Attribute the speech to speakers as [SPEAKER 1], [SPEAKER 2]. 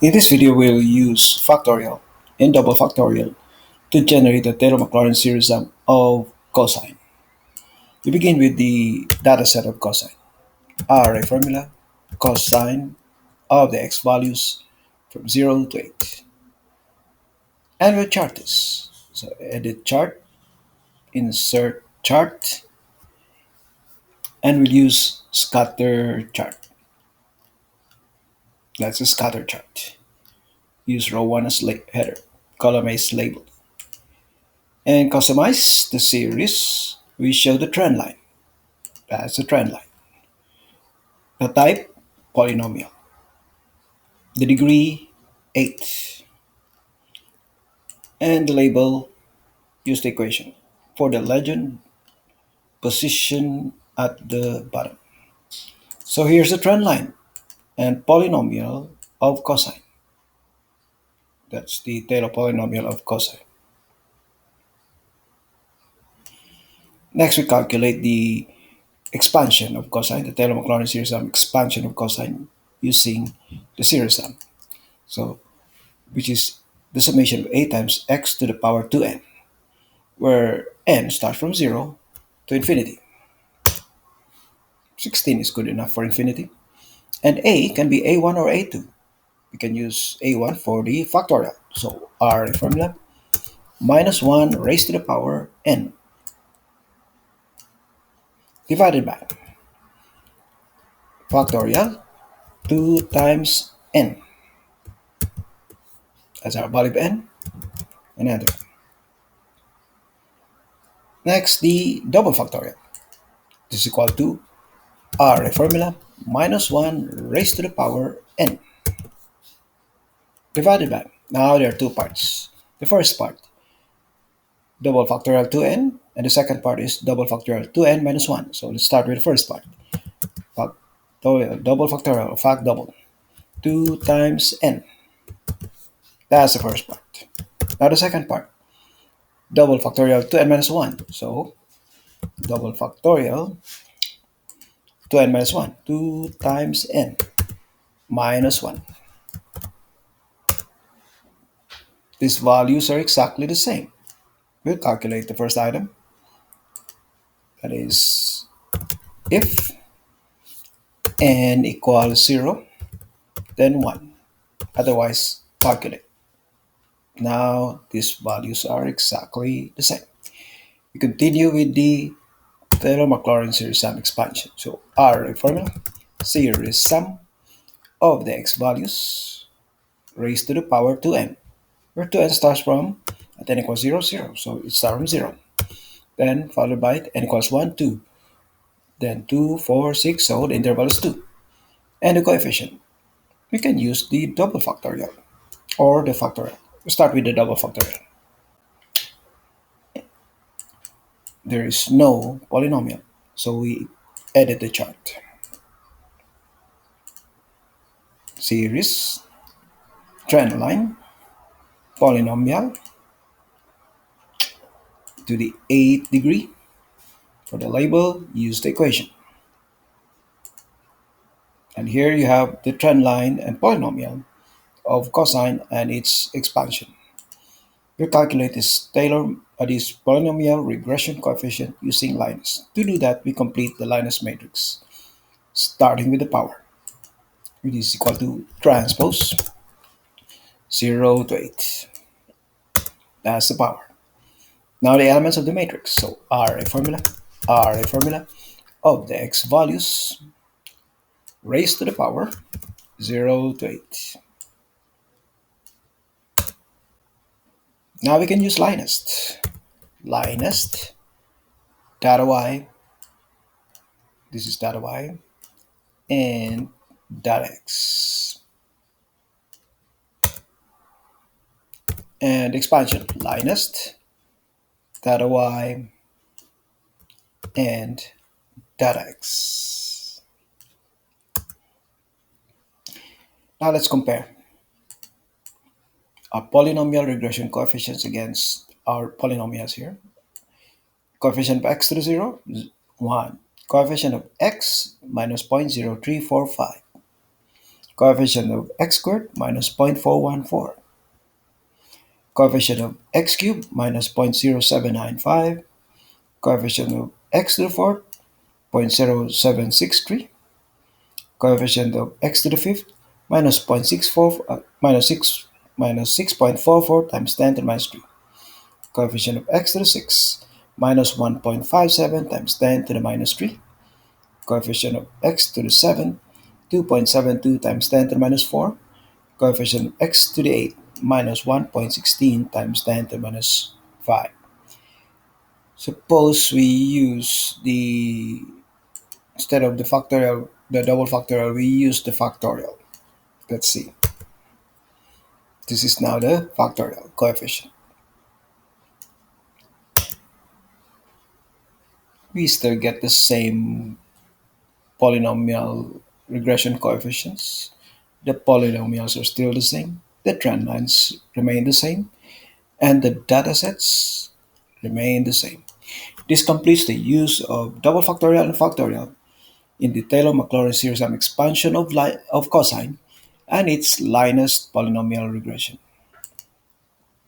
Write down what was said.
[SPEAKER 1] In this video, we'll use factorial and double factorial to generate a Taylor-Maclaurin series sum of cosine. We begin with the dataset of cosine. Array formula, cosine of the x values from 0 to 8. And we'll chart this. So edit chart, insert chart, and we'll use scatter chart. That's a scatter chart. Use row 1 as header, column A is labeled. And customize the series, we show the trend line. That's the trend line. The type, polynomial. The degree, 8. And the label, use the equation. For the legend, position at the bottom. So here's the trend line and polynomial of cosine. That's the Taylor polynomial of cosine. Next, we calculate the expansion of cosine, the Taylor-Maclaurin series sum expansion of cosine using the series sum. So, which is the summation of a times x to the power 2n, where n starts from 0 to infinity. 16 is good enough for infinity. And a can be a1 or a2. We can use a1 for the factorial. So our formula, minus 1 raised to the power n divided by factorial 2 times n. That's our value of n, and enter. Next, the double factorial. This is equal to our formula, minus 1 raised to the power n divided by. Now there are two parts. The first part, double factorial 2n, and the second part is double factorial 2n minus 1. So let's start with the first part. Factorial, double factorial, fact double. 2 times n. That's the first part. Now the second part, double factorial 2n minus 1. So double factorial 2n minus 1. 2 times n minus 1. These values are exactly the same. We'll calculate the first item. That is, if n equals 0, then 1. Otherwise, calculate. Now, these values are exactly the same. We continue with the Taylor-Maclaurin series sum expansion. So, our formula, series sum of the x values raised to the power 2n, where 2n starts from at n equals 0, 0. So, it starts from 0. Then, followed by n equals 1, 2. Then 2, 4, 6, so the interval is 2. And the coefficient, we can use the double factorial or the factorial. We start with the double factorial. There is no polynomial, so we edit the chart. Series, trend line, polynomial to the 8th degree. For the label, use the equation. And here you have the trend line and polynomial of cosine and its expansion. We calculate this this polynomial regression coefficient using LINEST. To do that, we complete the LINEST matrix, starting with the power, which is equal to transpose 0 to 8. That's the power. Now the elements of the matrix. So array formula of the x values raised to the power 0 to 8. Now we can use LINEST. LINEST data y, this is data y, and data x. And expansion, LINEST data y and data x. Now let's compare our polynomial regression coefficients against our polynomials here. Coefficient of x to the 0, 1. Coefficient of x minus 0.0345. Coefficient of x squared minus 0.414. Coefficient of x cubed minus 0.0795. Coefficient of x to the fourth 0.0763. Coefficient of x to the fifth minus 0.64 minus 6.44 times 10 to the minus 3. Coefficient of x to the sixth minus 1.57 times 10 to the minus 3. Coefficient of x to the seventh 2.72 times 10 to the minus 4. Coefficient of x to the eighth minus 1.16 times 10 to the minus 5. Suppose we use instead of the double factorial, we use the factorial. Let's see. This is now the factorial coefficient. We still get the same polynomial regression coefficients. The polynomials are still the same. The trend lines remain the same. And the datasets remain the same. This completes the use of double factorial and factorial in the Taylor Maclaurin series expansion of cosine and its Lineist polynomial regression.